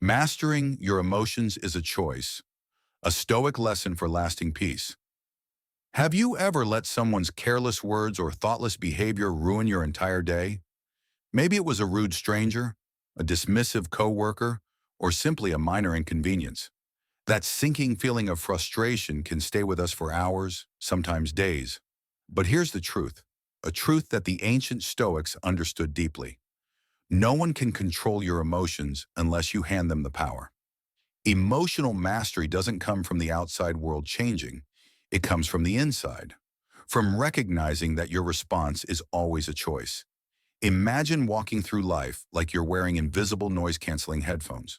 Mastering your emotions is a choice, a Stoic lesson for lasting peace. Have you ever let someone's careless words or thoughtless behavior ruin your entire day? Maybe it was a rude stranger, a dismissive coworker, or simply a minor inconvenience. That sinking feeling of frustration can stay with us for hours, sometimes days. But here's the truth, a truth that the ancient Stoics understood deeply. No one can control your emotions unless you hand them the power. Emotional mastery doesn't come from the outside world changing. It comes from the inside, from recognizing that your response is always a choice. Imagine walking through life like you're wearing invisible noise-canceling headphones.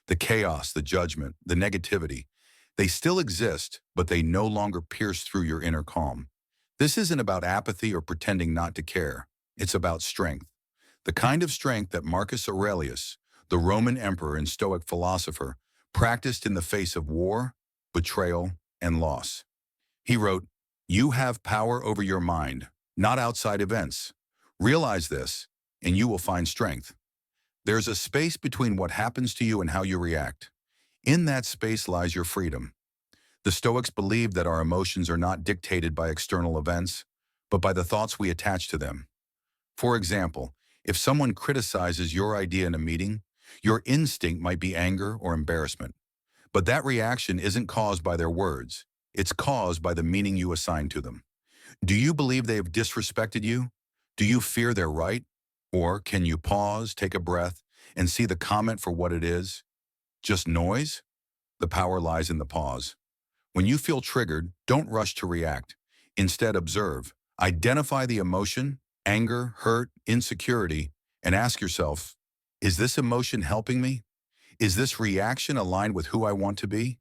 The chaos, the judgment, the negativity, they still exist, but they no longer pierce through your inner calm. This isn't about apathy or pretending not to care. It's about strength. The kind of strength that Marcus Aurelius, the Roman emperor and Stoic philosopher, practiced in the face of war, betrayal, and loss. He wrote, "You have power over your mind, not outside events. Realize this, and you will find strength." There's a space between what happens to you and how you react. In that space lies your freedom. The Stoics believed that our emotions are not dictated by external events, but by the thoughts we attach to them. For example, if someone criticizes your idea in a meeting, your instinct might be anger or embarrassment. But that reaction isn't caused by their words. It's caused by the meaning you assign to them. Do you believe they have disrespected you? Do you fear they're right? Or can you pause, take a breath, and see the comment for what it is? Just noise? The power lies in the pause. When you feel triggered, don't rush to react. Instead, observe. Identify the emotion, anger, hurt, insecurity, and ask yourself, is this emotion helping me? Is this reaction aligned with who I want to be?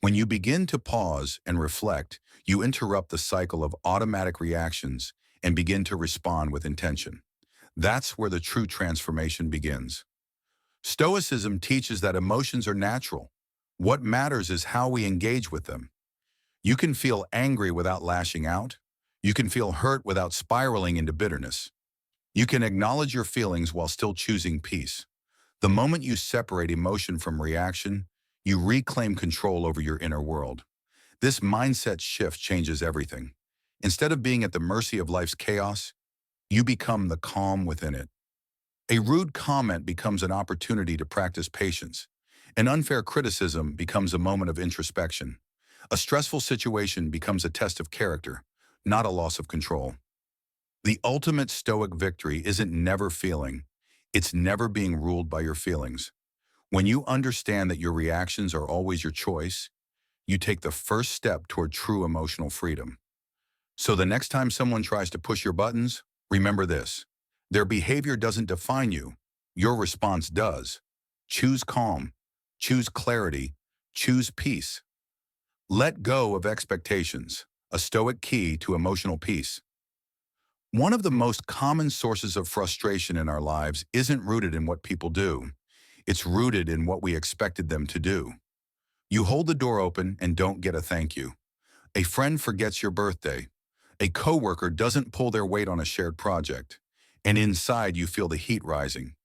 When you begin to pause and reflect, you interrupt the cycle of automatic reactions and begin to respond with intention. That's where the true transformation begins. Stoicism teaches that emotions are natural. What matters is how we engage with them. You can feel angry without lashing out. You can feel hurt without spiraling into bitterness. You can acknowledge your feelings while still choosing peace. The moment you separate emotion from reaction, you reclaim control over your inner world. This mindset shift changes everything. Instead of being at the mercy of life's chaos, you become the calm within it. A rude comment becomes an opportunity to practice patience. An unfair criticism becomes a moment of introspection. A stressful situation becomes a test of character, not a loss of control. The ultimate Stoic victory isn't never feeling. It's never being ruled by your feelings. When you understand that your reactions are always your choice, you take the first step toward true emotional freedom. So the next time someone tries to push your buttons, remember this. Their behavior doesn't define you. Your response does. Choose calm. Choose clarity. Choose peace. Let go of expectations, a Stoic key to emotional peace. One of the most common sources of frustration in our lives isn't rooted in what people do. It's rooted in what we expected them to do. You hold the door open and don't get a thank you. A friend forgets your birthday. A coworker doesn't pull their weight on a shared project. And inside you feel the heat rising.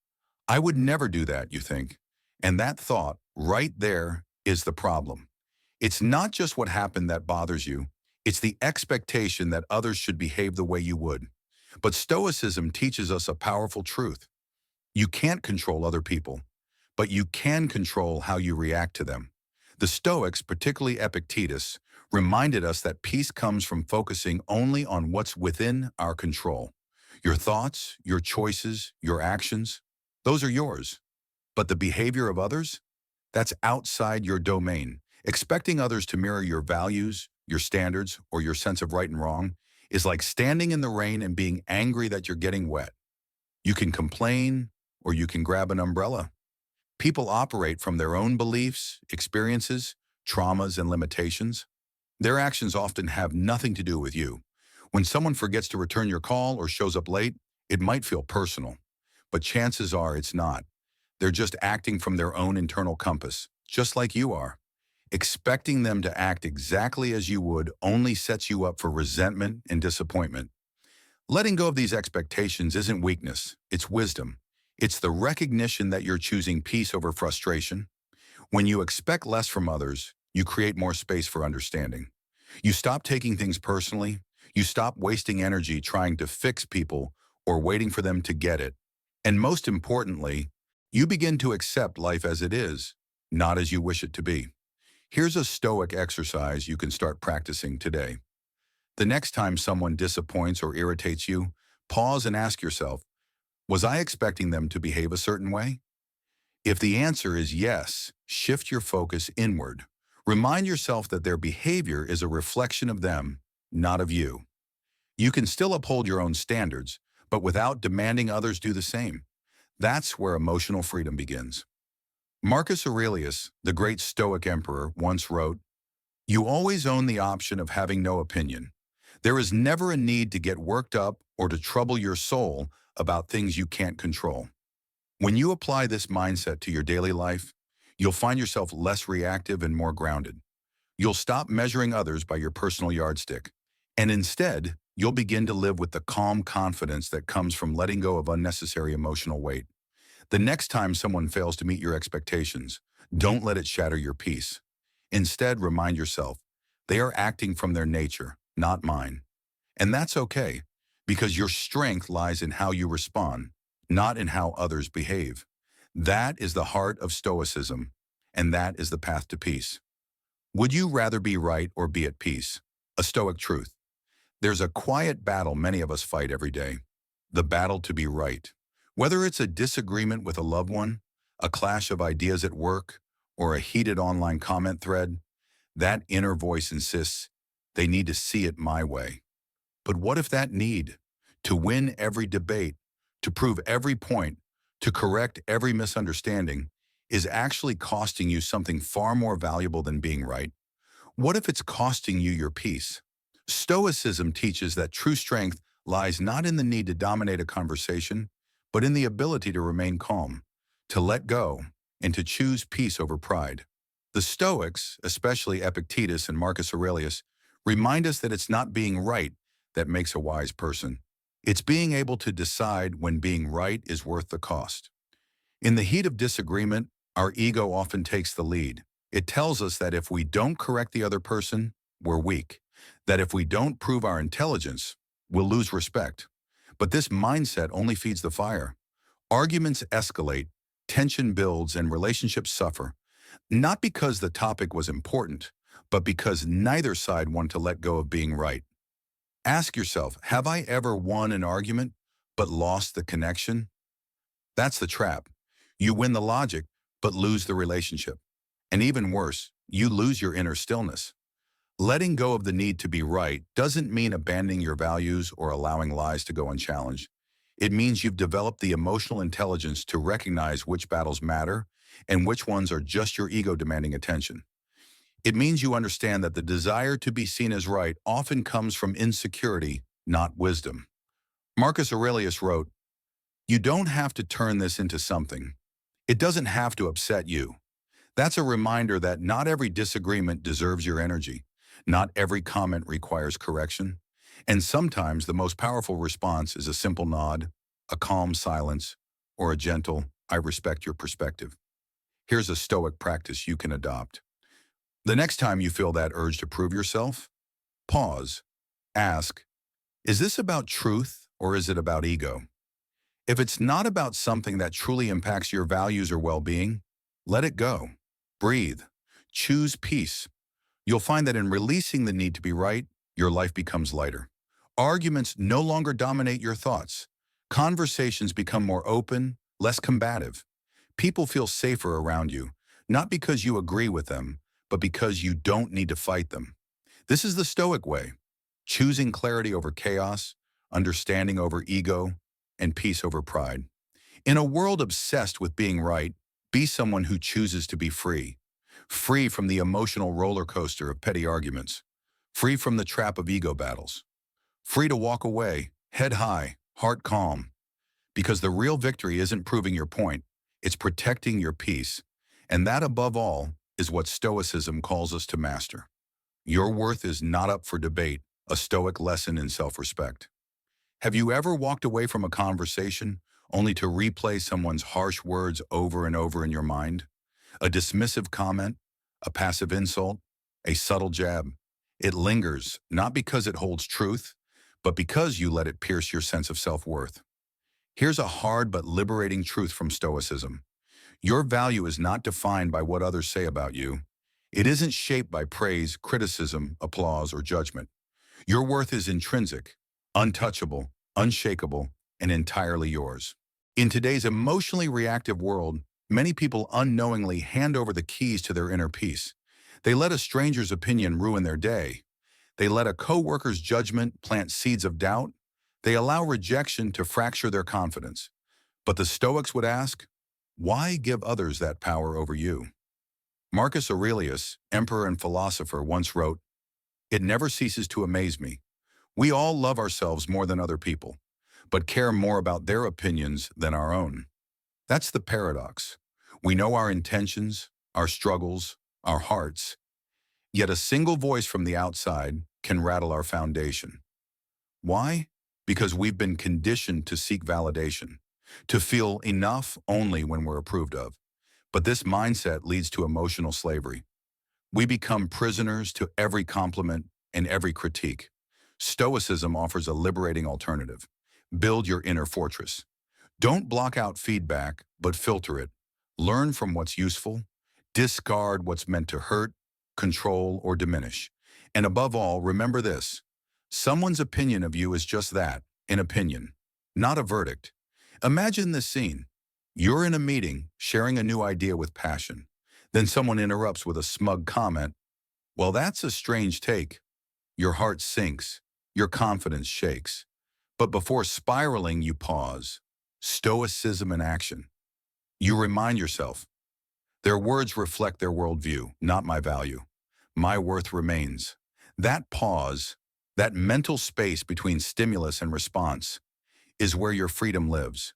I would never do that, you think. And that thought, right there, is the problem. It's not just what happened that bothers you. It's the expectation that others should behave the way you would. But Stoicism teaches us a powerful truth. You can't control other people, but you can control how you react to them. The Stoics, particularly Epictetus, reminded us that peace comes from focusing only on what's within our control. Your thoughts, your choices, your actions, those are yours. But the behavior of others? That's outside your domain. Expecting others to mirror your values, your standards, or your sense of right and wrong is like standing in the rain and being angry that you're getting wet. You can complain, or you can grab an umbrella. People operate from their own beliefs, experiences, traumas, and limitations. Their actions often have nothing to do with you. When someone forgets to return your call or shows up late, it might feel personal, but chances are it's not. They're just acting from their own internal compass, just like you are. Expecting them to act exactly as you would only sets you up for resentment and disappointment. Letting go of these expectations isn't weakness, it's wisdom. It's the recognition that you're choosing peace over frustration. When you expect less from others, you create more space for understanding. You stop taking things personally. You stop wasting energy trying to fix people or waiting for them to get it. And most importantly, you begin to accept life as it is, not as you wish it to be. Here's a Stoic exercise you can start practicing today. The next time someone disappoints or irritates you, pause and ask yourself, was I expecting them to behave a certain way? If the answer is yes, shift your focus inward. Remind yourself that their behavior is a reflection of them, not of you. You can still uphold your own standards, but without demanding others do the same. That's where emotional freedom begins. Marcus Aurelius, the great Stoic emperor, once wrote, "You always own the option of having no opinion. There is never a need to get worked up or to trouble your soul about things you can't control." When you apply this mindset to your daily life, you'll find yourself less reactive and more grounded. You'll stop measuring others by your personal yardstick, and instead, you'll begin to live with the calm confidence that comes from letting go of unnecessary emotional weight. The next time someone fails to meet your expectations, don't let it shatter your peace. Instead, remind yourself, they are acting from their nature, not mine. And that's okay, because your strength lies in how you respond, not in how others behave. That is the heart of Stoicism, and that is the path to peace. Would you rather be right or be at peace? A Stoic truth. There's a quiet battle many of us fight every day, the battle to be right. Whether it's a disagreement with a loved one, a clash of ideas at work, or a heated online comment thread, that inner voice insists they need to see it my way. But what if that need, to win every debate, to prove every point, to correct every misunderstanding, is actually costing you something far more valuable than being right? What if it's costing you your peace? Stoicism teaches that true strength lies not in the need to dominate a conversation, but in the ability to remain calm, to let go, and to choose peace over pride. The Stoics, especially Epictetus and Marcus Aurelius, remind us that it's not being right that makes a wise person. It's being able to decide when being right is worth the cost. In the heat of disagreement, our ego often takes the lead. It tells us that if we don't correct the other person, we're weak. That if we don't prove our intelligence, we'll lose respect. But this mindset only feeds the fire. Arguments escalate, tension builds, and relationships suffer. Not because the topic was important, but because neither side wanted to let go of being right. Ask yourself, have I ever won an argument, but lost the connection? That's the trap. You win the logic, but lose the relationship. And even worse, you lose your inner stillness. Letting go of the need to be right doesn't mean abandoning your values or allowing lies to go unchallenged. It means you've developed the emotional intelligence to recognize which battles matter and which ones are just your ego demanding attention. It means you understand that the desire to be seen as right often comes from insecurity, not wisdom. Marcus Aurelius wrote, "You don't have to turn this into something. It doesn't have to upset you." That's a reminder that not every disagreement deserves your energy. Not every comment requires correction. And sometimes the most powerful response is a simple nod, a calm silence, or a gentle, "I respect your perspective." Here's a Stoic practice you can adopt. The next time you feel that urge to prove yourself, pause. Ask, is this about truth or is it about ego? If it's not about something that truly impacts your values or well-being, let it go. Breathe. Choose peace. You'll find that in releasing the need to be right, your life becomes lighter. Arguments no longer dominate your thoughts. Conversations become more open, less combative. People feel safer around you, not because you agree with them, but because you don't need to fight them. This is the Stoic way, choosing clarity over chaos, understanding over ego, and peace over pride. In a world obsessed with being right, be someone who chooses to be free. Free from the emotional roller coaster of petty arguments. Free from the trap of ego battles. Free to walk away, head high, heart calm. Because the real victory isn't proving your point, it's protecting your peace. And that, above all, is what Stoicism calls us to master. Your worth is not up for debate, a Stoic lesson in self-respect. Have you ever walked away from a conversation only to replay someone's harsh words over and over in your mind? A dismissive comment, a passive insult, a subtle jab. It lingers, not because it holds truth, but because you let it pierce your sense of self-worth. Here's a hard but liberating truth from Stoicism. Your value is not defined by what others say about you. It isn't shaped by praise, criticism, applause, or judgment. Your worth is intrinsic, untouchable, unshakable, and entirely yours. In today's emotionally reactive world, many people unknowingly hand over the keys to their inner peace. They let a stranger's opinion ruin their day. They let a coworker's judgment plant seeds of doubt. They allow rejection to fracture their confidence. But the Stoics would ask, why give others that power over you? Marcus Aurelius, emperor and philosopher, once wrote, "It never ceases to amaze me. We all love ourselves more than other people, but care more about their opinions than our own." That's the paradox. We know our intentions, our struggles, our hearts, yet a single voice from the outside can rattle our foundation. Why? Because we've been conditioned to seek validation, to feel enough only when we're approved of. But this mindset leads to emotional slavery. We become prisoners to every compliment and every critique. Stoicism offers a liberating alternative. Build your inner fortress. Don't block out feedback, but filter it. Learn from what's useful. Discard what's meant to hurt, control, or diminish. And above all, remember this. Someone's opinion of you is just that, an opinion, not a verdict. Imagine this scene. You're in a meeting, sharing a new idea with passion. Then someone interrupts with a smug comment. Well, that's a strange take. Your heart sinks. Your confidence shakes. But before spiraling, you pause. Stoicism in action. You remind yourself, their words reflect their worldview, not my value. My worth remains. That pause, that mental space between stimulus and response, is where your freedom lives.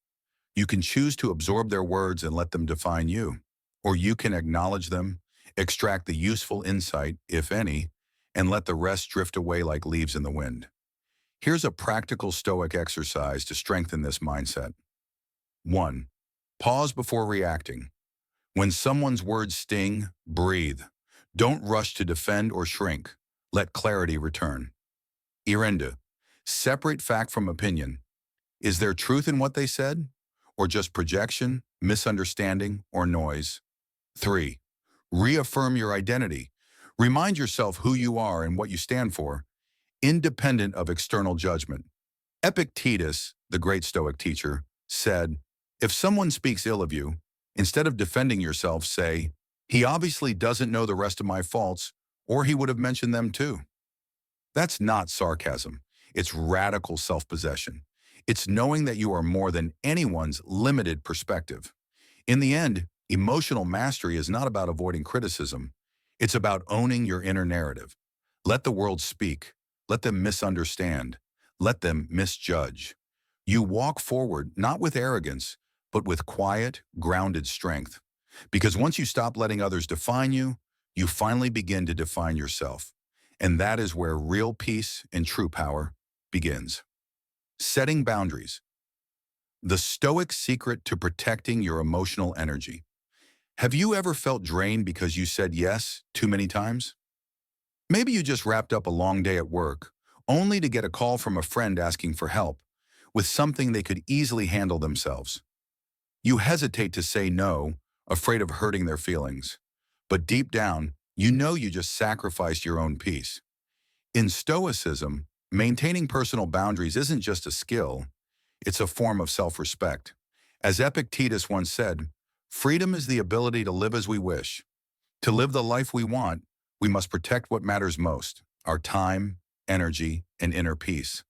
You can choose to absorb their words and let them define you, or you can acknowledge them, extract the useful insight, if any, and let the rest drift away like leaves in the wind. Here's a practical Stoic exercise to strengthen this mindset. 1. Pause before reacting. When someone's words sting, breathe. Don't rush to defend or shrink. Let clarity return. Irenda. Separate fact from opinion. Is there truth in what they said? Or just projection, misunderstanding, or noise? 3. Reaffirm your identity. Remind yourself who you are and what you stand for, independent of external judgment. Epictetus, the great Stoic teacher, said, if someone speaks ill of you, instead of defending yourself, say, he obviously doesn't know the rest of my faults, or he would have mentioned them too. That's not sarcasm. It's radical self-possession. It's knowing that you are more than anyone's limited perspective. In the end, emotional mastery is not about avoiding criticism. It's about owning your inner narrative. Let the world speak. Let them misunderstand. Let them misjudge. You walk forward not with arrogance, but with quiet, grounded strength. Because once you stop letting others define you, you finally begin to define yourself. And that is where real peace and true power begins. Setting boundaries. The Stoic secret to protecting your emotional energy. Have you ever felt drained because you said yes too many times? Maybe you just wrapped up a long day at work, only to get a call from a friend asking for help with something they could easily handle themselves. You hesitate to say no, afraid of hurting their feelings. But deep down, you know you just sacrificed your own peace. In Stoicism, maintaining personal boundaries isn't just a skill, it's a form of self-respect. As Epictetus once said, freedom is the ability to live as we wish. To live the life we want, we must protect what matters most, our time, energy, and inner peace.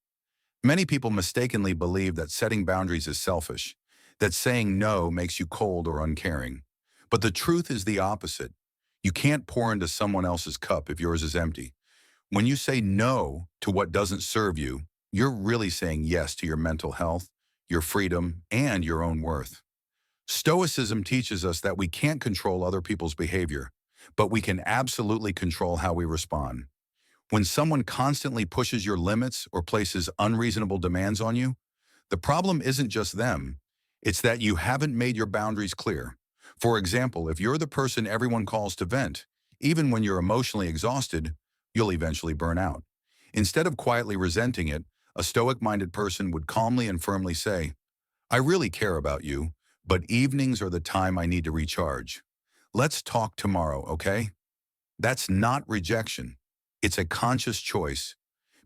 Many people mistakenly believe that setting boundaries is selfish, that saying no makes you cold or uncaring. But the truth is the opposite. You can't pour into someone else's cup if yours is empty. When you say no to what doesn't serve you, you're really saying yes to your mental health, your freedom, and your own worth. Stoicism teaches us that we can't control other people's behavior, but we can absolutely control how we respond. When someone constantly pushes your limits or places unreasonable demands on you, the problem isn't just them, It's that you haven't made your boundaries clear. For example, if you're the person everyone calls to vent, even when you're emotionally exhausted, you'll eventually burn out. Instead of quietly resenting it, a stoic-minded person would calmly and firmly say, I really care about you, but evenings are the time I need to recharge. Let's talk tomorrow, okay? That's not rejection. It's a conscious choice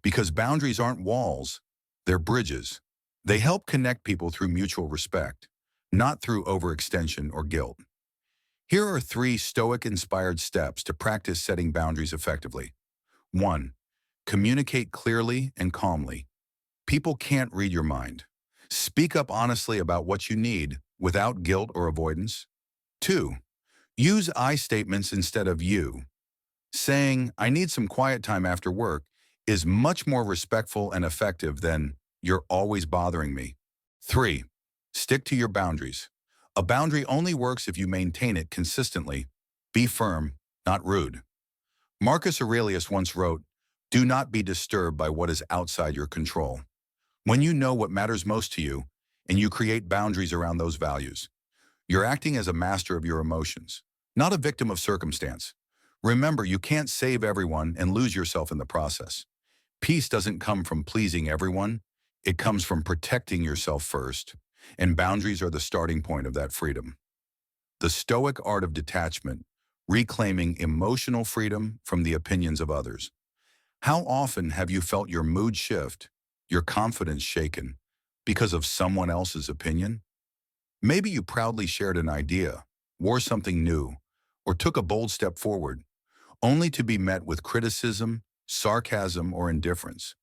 because boundaries aren't walls, they're bridges. They help connect people through mutual respect, not through overextension or guilt. Here are 3 Stoic-inspired steps to practice setting boundaries effectively. 1. Communicate clearly and calmly. People can't read your mind. Speak up honestly about what you need without guilt or avoidance. 2. Use I statements instead of you. Saying, I need some quiet time after work is much more respectful and effective than, you're always bothering me. 3. Stick to your boundaries. A boundary only works if you maintain it consistently. Be firm, not rude. Marcus Aurelius once wrote, do not be disturbed by what is outside your control. When you know what matters most to you, and you create boundaries around those values, you're acting as a master of your emotions, not a victim of circumstance. Remember, you can't save everyone and lose yourself in the process. Peace doesn't come from pleasing everyone. It comes from protecting yourself first, and boundaries are the starting point of that freedom. The Stoic art of detachment, reclaiming emotional freedom from the opinions of others. How often have you felt your mood shift, your confidence shaken, because of someone else's opinion? Maybe you proudly shared an idea, wore something new, or took a bold step forward, only to be met with criticism, sarcasm, or indifference.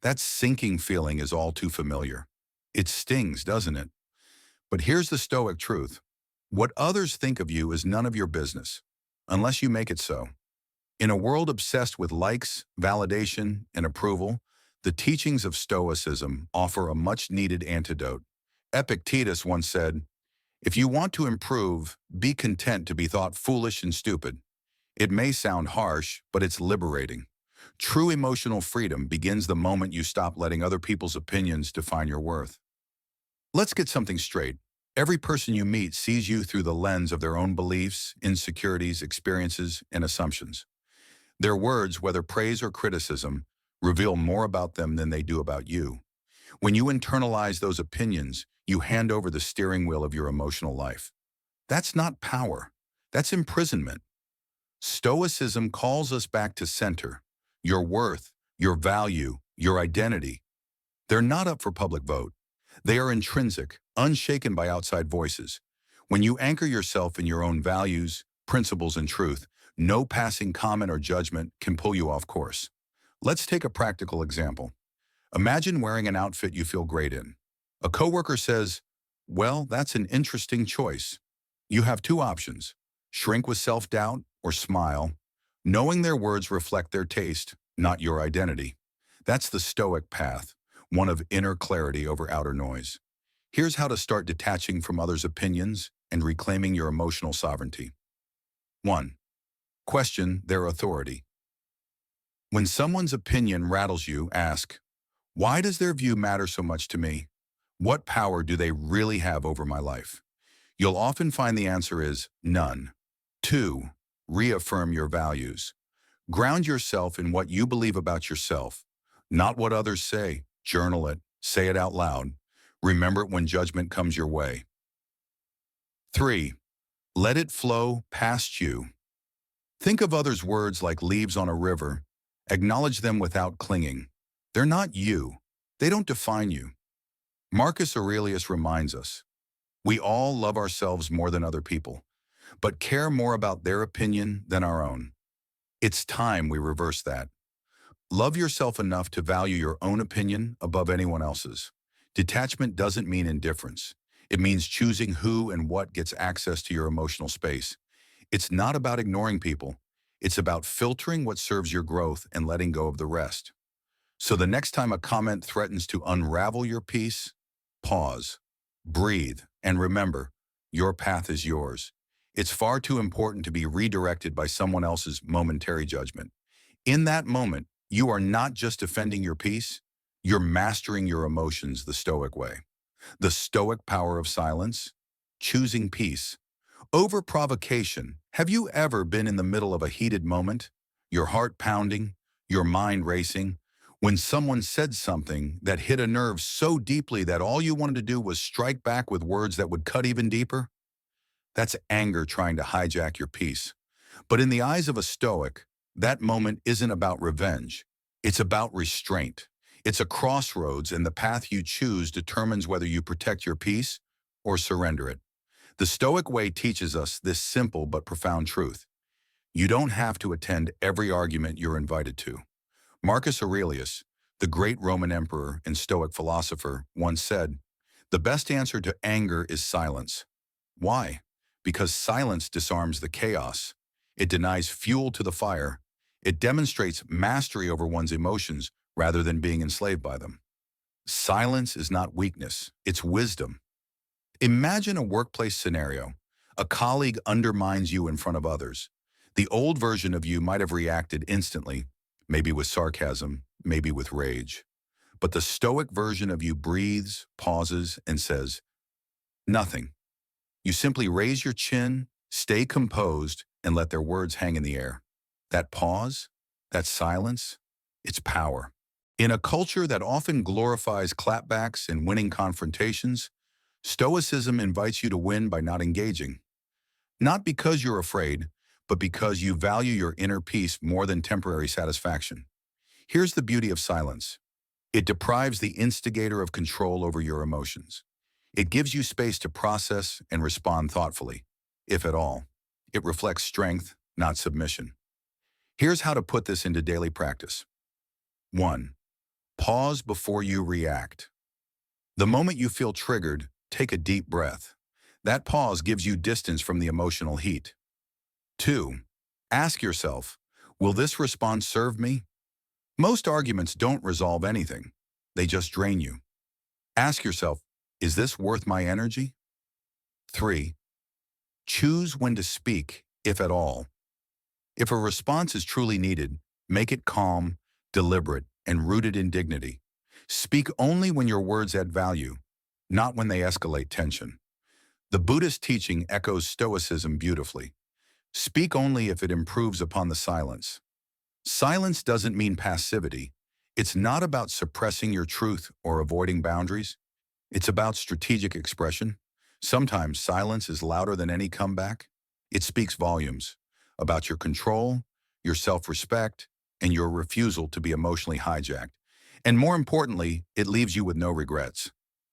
That sinking feeling is all too familiar. It stings, doesn't it? But here's the Stoic truth. What others think of you is none of your business, unless you make it so. In a world obsessed with likes, validation, and approval, the teachings of Stoicism offer a much-needed antidote. Epictetus once said, if you want to improve, be content to be thought foolish and stupid. It may sound harsh, but it's liberating. True emotional freedom begins the moment you stop letting other people's opinions define your worth. Let's get something straight. Every person you meet sees you through the lens of their own beliefs, insecurities, experiences, and assumptions. Their words, whether praise or criticism, reveal more about them than they do about you. When you internalize those opinions, you hand over the steering wheel of your emotional life. That's not power. That's imprisonment. Stoicism calls us back to center, your worth, your value, your identity. They're not up for public vote. They are intrinsic, unshaken by outside voices. When you anchor yourself in your own values, principles, and truth, no passing comment or judgment can pull you off course. Let's take a practical example. Imagine wearing an outfit you feel great in. A coworker says, well, that's an interesting choice. You have 2 options, shrink with self-doubt or smile, knowing their words reflect their taste, not your identity. That's the Stoic path, one of inner clarity over outer noise. Here's how to start detaching from others' opinions and reclaiming your emotional sovereignty. 1. Question their authority. When someone's opinion rattles you, ask, why does their view matter so much to me? What power do they really have over my life? You'll often find the answer is none. 2. Reaffirm your values. Ground yourself in what you believe about yourself, not what others say. Journal it, say it out loud. Remember it when judgment comes your way. 3. Let it flow past you. Think of others' words like leaves on a river. Acknowledge them without clinging. They're not you. They don't define you. Marcus Aurelius reminds us, we all love ourselves more than other people, but care more about their opinion than our own. It's time we reverse that. Love yourself enough to value your own opinion above anyone else's. Detachment doesn't mean indifference. It means choosing who and what gets access to your emotional space. It's not about ignoring people. It's about filtering what serves your growth and letting go of the rest. So the next time a comment threatens to unravel your peace, pause, breathe, and remember, your path is yours. It's far too important to be redirected by someone else's momentary judgment. In that moment, you are not just defending your peace, you're mastering your emotions the Stoic way. The Stoic power of silence, choosing peace. Over provocation. Have you ever been in the middle of a heated moment? Your heart pounding, your mind racing, when someone said something that hit a nerve so deeply that all you wanted to do was strike back with words that would cut even deeper? That's anger trying to hijack your peace. But in the eyes of a Stoic, that moment isn't about revenge. It's about restraint. It's a crossroads, and the path you choose determines whether you protect your peace or surrender it. The Stoic way teaches us this simple but profound truth. You don't have to attend every argument you're invited to. Marcus Aurelius, the great Roman emperor and Stoic philosopher, once said, "The best answer to anger is silence." Why? Because silence disarms the chaos. It denies fuel to the fire. It demonstrates mastery over one's emotions rather than being enslaved by them. Silence is not weakness, it's wisdom. Imagine a workplace scenario. A colleague undermines you in front of others. The old version of you might have reacted instantly, maybe with sarcasm, maybe with rage. But the Stoic version of you breathes, pauses, and says, nothing. You simply raise your chin, stay composed, and let their words hang in the air. That pause, that silence, it's power. In a culture that often glorifies clapbacks and winning confrontations, Stoicism invites you to win by not engaging. Not because you're afraid, but because you value your inner peace more than temporary satisfaction. Here's the beauty of silence. It deprives the instigator of control over your emotions. It gives you space to process and respond thoughtfully, if at all. It reflects strength, not submission. Here's how to put this into daily practice. 1. Pause before you react. The moment you feel triggered, take a deep breath. That pause gives you distance from the emotional heat. 2. Ask yourself, will this response serve me? Most arguments don't resolve anything. They just drain you. Ask yourself, is this worth my energy? 3. Choose when to speak, if at all. If a response is truly needed, make it calm, deliberate, and rooted in dignity. Speak only when your words add value, not when they escalate tension. The Buddhist teaching echoes Stoicism beautifully. Speak only if it improves upon the silence. Silence doesn't mean passivity. It's not about suppressing your truth or avoiding boundaries. It's about strategic expression. Sometimes silence is louder than any comeback. It speaks volumes about your control, your self-respect, and your refusal to be emotionally hijacked. And more importantly, it leaves you with no regrets.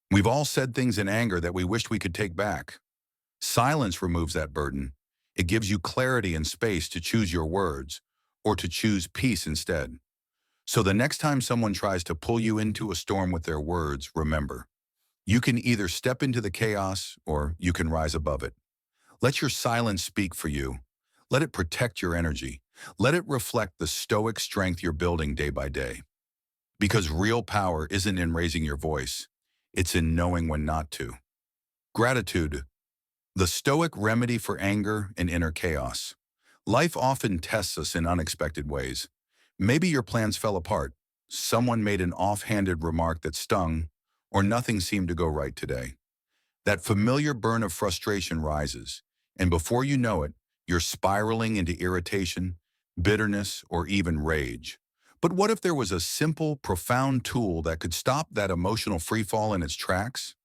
We've all said things in anger that we wished we could take back. Silence removes that burden. It gives you clarity and space to choose your words, or to choose peace instead. So the next time someone tries to pull you into a storm with their words, remember, you can either step into the chaos or you can rise above it. Let your silence speak for you. Let it protect your energy. Let it reflect the Stoic strength you're building day by day. Because real power isn't in raising your voice. It's in knowing when not to. Gratitude, the Stoic remedy for anger and inner chaos. Life often tests us in unexpected ways. Maybe your plans fell apart. Someone made an offhanded remark that stung, or nothing seemed to go right today. That familiar burn of frustration rises, and before you know it, you're spiraling into irritation, bitterness, or even rage. But what if there was a simple, profound tool that could stop that emotional freefall in its tracks?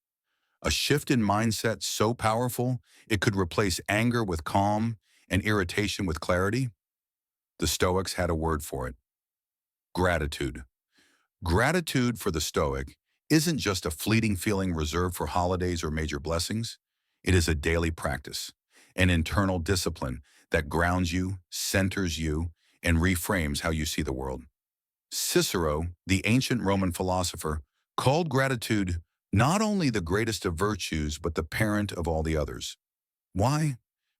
A shift in mindset so powerful, it could replace anger with calm and irritation with clarity? The Stoics had a word for it: gratitude. Gratitude for the Stoic isn't just a fleeting feeling reserved for holidays or major blessings. It is a daily practice, an internal discipline that grounds you, centers you, and reframes how you see the world. Cicero, the ancient Roman philosopher, called gratitude not only the greatest of virtues, but the parent of all the others. Why?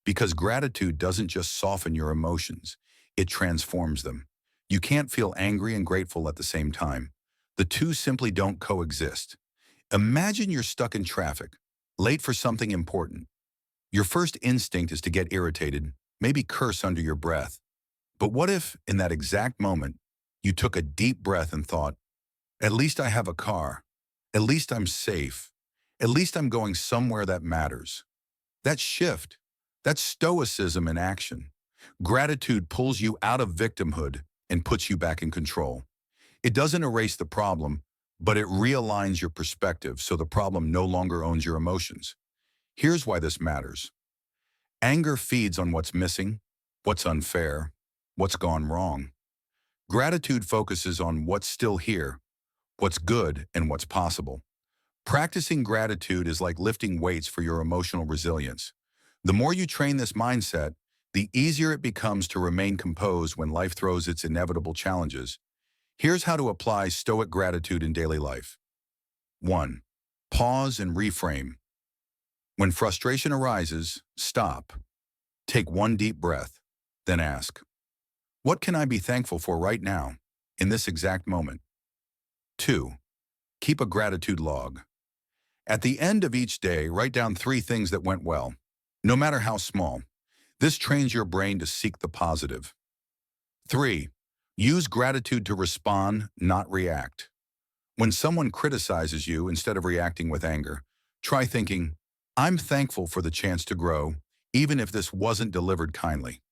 Because gratitude doesn't just soften your emotions, it transforms them. You can't feel angry and grateful at the same time. The two simply don't coexist. Imagine you're stuck in traffic, late for something important. Your first instinct is to get irritated, maybe curse under your breath. But what if, in that exact moment, you took a deep breath and thought, at least I have a car. At least I'm safe. At least I'm going somewhere that matters. That shift, that's stoicism in action. Gratitude pulls you out of victimhood and puts you back in control. It doesn't erase the problem, but it realigns your perspective so the problem no longer owns your emotions. Here's why this matters. Anger feeds on what's missing, what's unfair, what's gone wrong. Gratitude focuses on what's still here, what's good, and what's possible. Practicing gratitude is like lifting weights for your emotional resilience. The more you train this mindset, the easier it becomes to remain composed when life throws its inevitable challenges. Here's how to apply Stoic gratitude in daily life. 1. Pause and reframe. When frustration arises, stop. Take one deep breath, then ask, what can I be thankful for right now, in this exact moment? 2. Keep a gratitude log. At the end of each day, write down 3 things that went well, no matter how small. This trains your brain to seek the positive. 3. Use gratitude to respond, not react. When someone criticizes you, instead of reacting with anger, try thinking, I'm thankful for the chance to grow, even if this wasn't delivered kindly.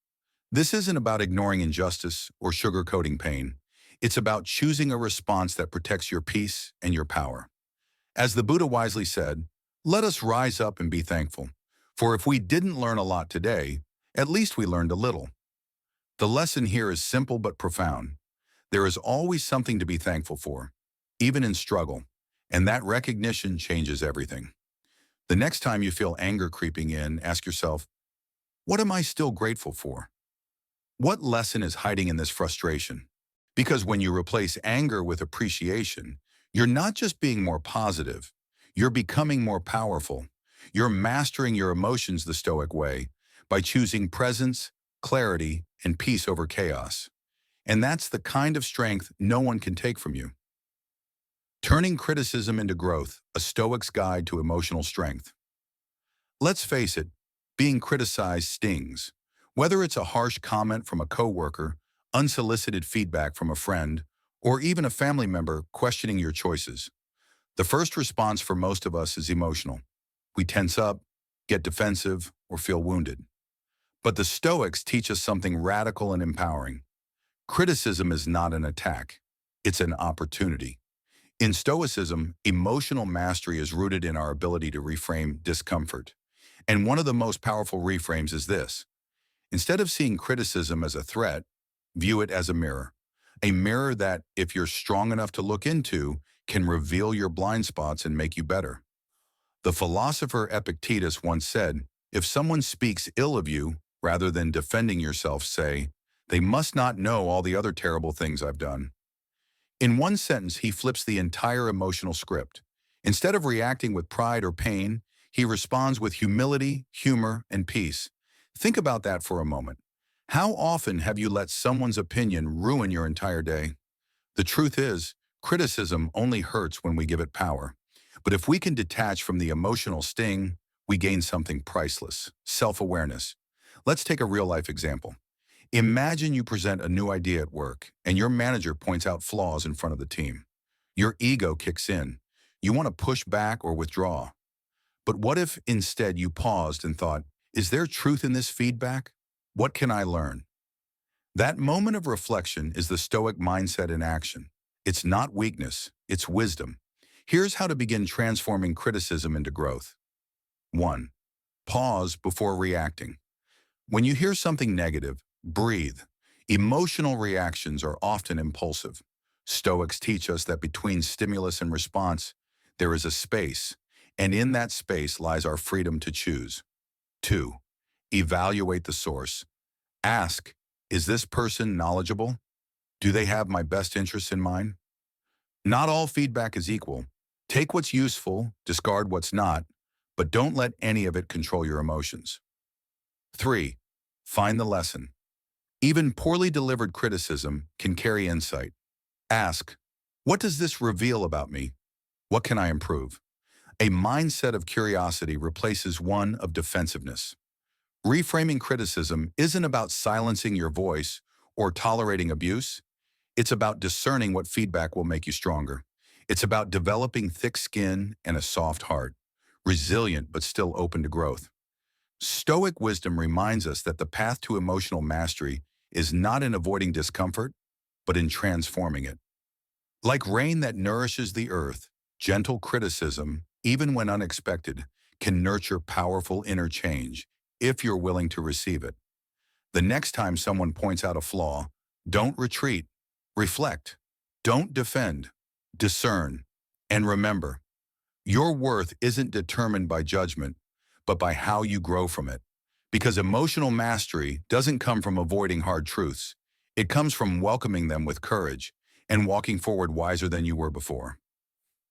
This isn't about ignoring injustice or sugarcoating pain. It's about choosing a response that protects your peace and your power. As the Buddha wisely said, let us rise up and be thankful. For if we didn't learn a lot today, at least we learned a little. The lesson here is simple but profound. There is always something to be thankful for, even in struggle, and that recognition changes everything. The next time you feel anger creeping in, ask yourself, what am I still grateful for? What lesson is hiding in this frustration? Because when you replace anger with appreciation, you're not just being more positive, you're becoming more powerful. You're mastering your emotions the Stoic way by choosing presence, clarity, and peace over chaos. And that's the kind of strength no one can take from you. Turning criticism into growth, a Stoic's guide to emotional strength. Let's face it, being criticized stings. Whether it's a harsh comment from a coworker, unsolicited feedback from a friend, or even a family member questioning your choices. The first response for most of us is emotional. We tense up, get defensive, or feel wounded. But the Stoics teach us something radical and empowering. Criticism is not an attack. It's an opportunity. In Stoicism, emotional mastery is rooted in our ability to reframe discomfort. And one of the most powerful reframes is this. Instead of seeing criticism as a threat, view it as a mirror. A mirror that, if you're strong enough to look into, can reveal your blind spots and make you better. The philosopher Epictetus once said, if someone speaks ill of you, rather than defending yourself, say, they must not know all the other terrible things I've done. In one sentence, he flips the entire emotional script. Instead of reacting with pride or pain, he responds with humility, humor, and peace. Think about that for a moment. How often have you let someone's opinion ruin your entire day? The truth is, criticism only hurts when we give it power. But if we can detach from the emotional sting, we gain something priceless, self-awareness. Let's take a real-life example. Imagine you present a new idea at work, and your manager points out flaws in front of the team. Your ego kicks in. You want to push back or withdraw. But what if instead you paused and thought, is there truth in this feedback? What can I learn? That moment of reflection is the Stoic mindset in action. It's not weakness, it's wisdom. Here's how to begin transforming criticism into growth. 1. Pause before reacting. When you hear something negative, breathe. Emotional reactions are often impulsive. Stoics teach us that between stimulus and response, there is a space, and in that space lies our freedom to choose. 2. Evaluate the source. Ask, is this person knowledgeable? Do they have my best interests in mind? Not all feedback is equal. Take what's useful, discard what's not, but don't let any of it control your emotions. 3. Find the lesson. Even poorly delivered criticism can carry insight. Ask, what does this reveal about me? What can I improve? A mindset of curiosity replaces one of defensiveness. Reframing criticism isn't about silencing your voice or tolerating abuse. It's about discerning what feedback will make you stronger. It's about developing thick skin and a soft heart. resilient but still open to growth. Stoic wisdom reminds us that the path to emotional mastery is not in avoiding discomfort, but in transforming it. Like rain that nourishes the earth, gentle criticism, even when unexpected, can nurture powerful inner change if you're willing to receive it. The next time someone points out a flaw, don't retreat, reflect. Don't defend, discern. And remember, your worth isn't determined by judgment, but by how you grow from it. Because emotional mastery doesn't come from avoiding hard truths. It comes from welcoming them with courage and walking forward wiser than you were before.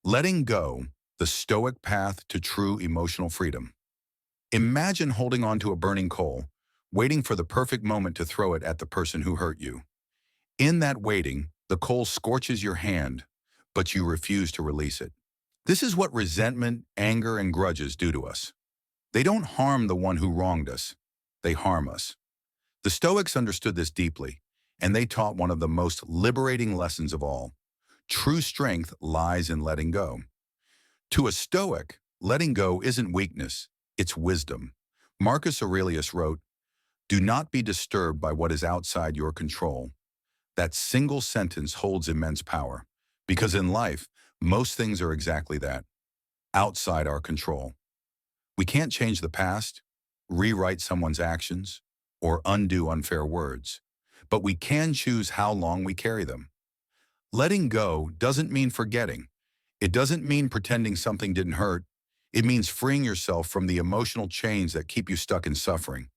Letting go, the Stoic path to true emotional freedom. Imagine holding on to a burning coal, waiting for the perfect moment to throw it at the person who hurt you. In that waiting, the coal scorches your hand, but you refuse to release it. This is what resentment, anger, and grudges do to us. They don't harm the one who wronged us. They harm us. The Stoics understood this deeply, and they taught one of the most liberating lessons of all. True strength lies in letting go. To a Stoic, letting go isn't weakness, it's wisdom. Marcus Aurelius wrote, "Do not be disturbed by what is outside your control." That single sentence holds immense power, because in life, most things are exactly that, outside our control. We can't change the past, rewrite someone's actions, or undo unfair words, but we can choose how long we carry them. Letting go doesn't mean forgetting. It doesn't mean pretending something didn't hurt. It means freeing yourself from the emotional chains that keep you stuck in suffering.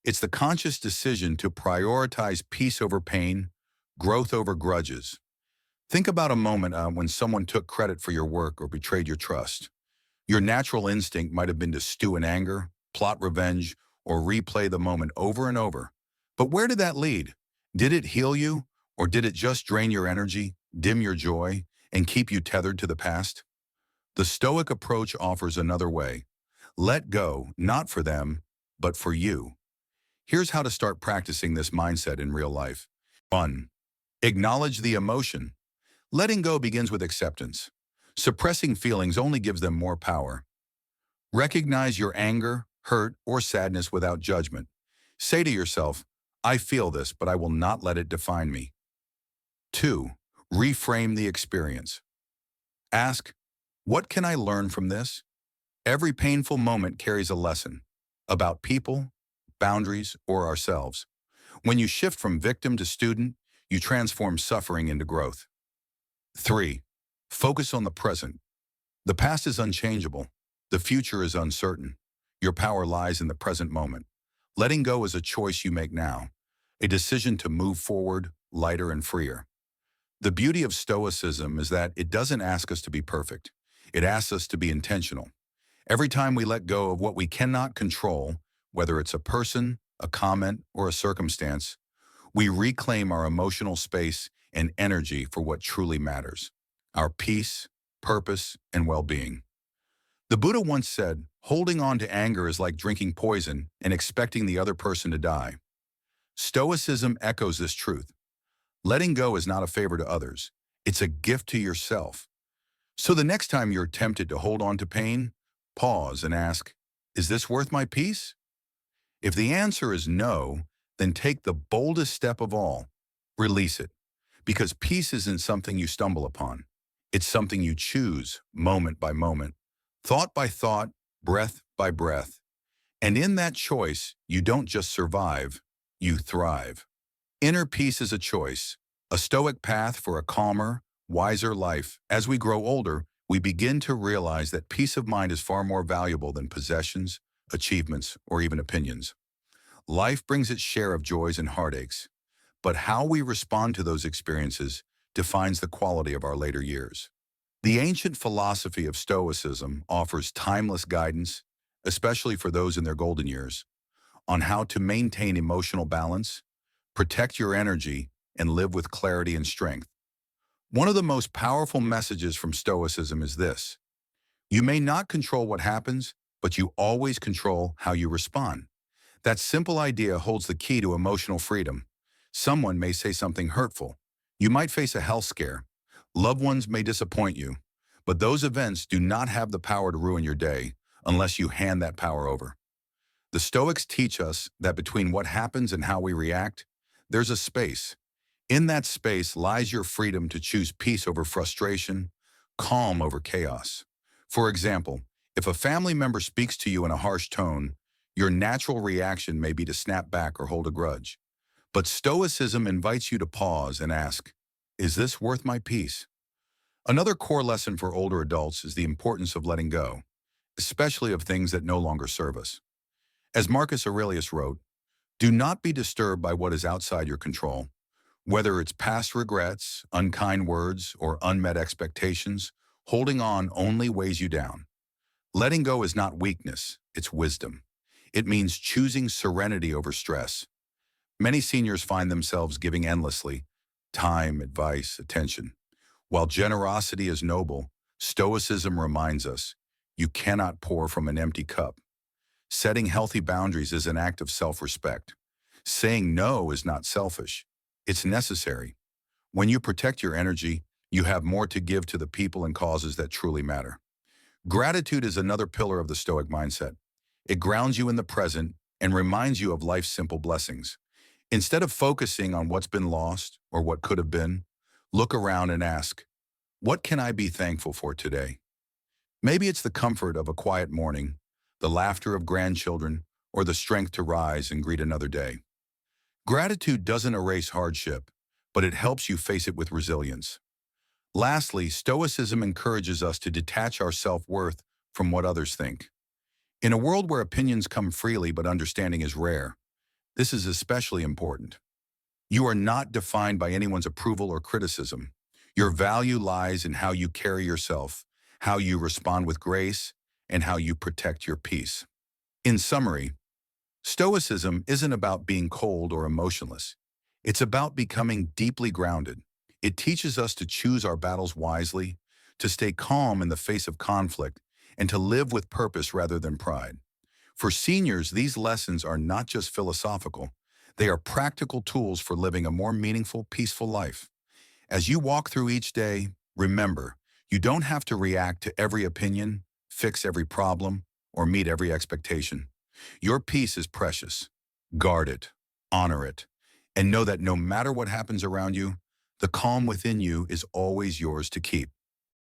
It's the conscious decision to prioritize peace over pain, growth over grudges. Think about a moment when someone took credit for your work or betrayed your trust. Your natural instinct might have been to stew in anger, plot revenge, or replay the moment over and over. But where did that lead? Did it heal you, or did it just drain your energy, dim your joy, and keep you tethered to the past? The Stoic approach offers another way. Let go, not for them, but for you. Here's how to start practicing this mindset in real life. 1. Acknowledge the emotion. Letting go begins with acceptance. Suppressing feelings only gives them more power. Recognize your anger, hurt, or sadness without judgment. Say to yourself, "I feel this, but I will not let it define me." 2. Reframe the experience. Ask, what can I learn from this? Every painful moment carries a lesson about people, boundaries, or ourselves. When you shift from victim to student, you transform suffering into growth. 3. Focus on the present. The past is unchangeable. The future is uncertain. Your power lies in the present moment. Letting go is a choice you make now, a decision to move forward, lighter and freer. The beauty of Stoicism is that it doesn't ask us to be perfect. It asks us to be intentional. Every time we let go of what we cannot control, whether it's a person, a comment, or a circumstance, we reclaim our emotional space and energy for what truly matters, our peace, purpose, and well-being. The Buddha once said, holding on to anger is like drinking poison and expecting the other person to die. Stoicism echoes this truth. Letting go is not a favor to others. It's a gift to yourself. So the next time you're tempted to hold on to pain, pause and ask, is this worth my peace? If the answer is no, then take the boldest step of all. Release it. Because peace isn't something you stumble upon. It's something you choose moment by moment, thought by thought, breath by breath. And in that choice, you don't just survive, you thrive. Inner peace is a choice, a Stoic path for a calmer, wiser life. As we grow older, we begin to realize that peace of mind is far more valuable than possessions, achievements, or even opinions. Life brings its share of joys and heartaches, but how we respond to those experiences defines the quality of our later years. The ancient philosophy of Stoicism offers timeless guidance, especially for those in their golden years, on how to maintain emotional balance, protect your energy, and live with clarity and strength. One of the most powerful messages from Stoicism is this: you may not control what happens, but you always control how you respond. That simple idea holds the key to emotional freedom. Someone may say something hurtful. You might face a health scare. Loved ones may disappoint you. But those events do not have the power to ruin your day, unless you hand that power over. The Stoics teach us that between what happens and how we react, there's a space. In that space lies your freedom to choose peace over frustration, calm over chaos. For example, if a family member speaks to you in a harsh tone, your natural reaction may be to snap back or hold a grudge. But Stoicism invites you to pause and ask, is this worth my peace? Another core lesson for older adults is the importance of letting go, especially of things that no longer serve us. As Marcus Aurelius wrote, do not be disturbed by what is outside your control. Whether it's past regrets, unkind words, or unmet expectations, holding on only weighs you down. Letting go is not weakness, it's wisdom. It means choosing serenity over stress. Many seniors find themselves giving endlessly, time, advice, attention. While generosity is noble, Stoicism reminds us, you cannot pour from an empty cup. Setting healthy boundaries is an act of self-respect. Saying no is not selfish. It's necessary. When you protect your energy, you have more to give to the people and causes that truly matter. Gratitude is another pillar of the Stoic mindset. It grounds you in the present and reminds you of life's simple blessings. Instead of focusing on what's been lost or what could have been, look around and ask, what can I be thankful for today? Maybe it's the comfort of a quiet morning, the laughter of grandchildren, or the strength to rise and greet another day. Gratitude doesn't erase hardship, but it helps you face it with resilience. Lastly, Stoicism encourages us to detach our self-worth from what others think. In a world where opinions come freely but understanding is rare, this is especially important. You are not defined by anyone's approval or criticism. Your value lies in how you carry yourself, how you respond with grace, and how you protect your peace. In summary, Stoicism isn't about being cold or emotionless. It's about becoming deeply grounded. It teaches us to choose our battles wisely, to stay calm in the face of conflict, and to live with purpose rather than pride. For seniors, these lessons are not just philosophical. They are practical tools for living a more meaningful, peaceful life. As you walk through each day, remember, you don't have to react to every opinion, fix every problem, or meet every expectation. Your peace is precious. Guard it, honor it, and know that no matter what happens around you, the calm within you is always yours to keep.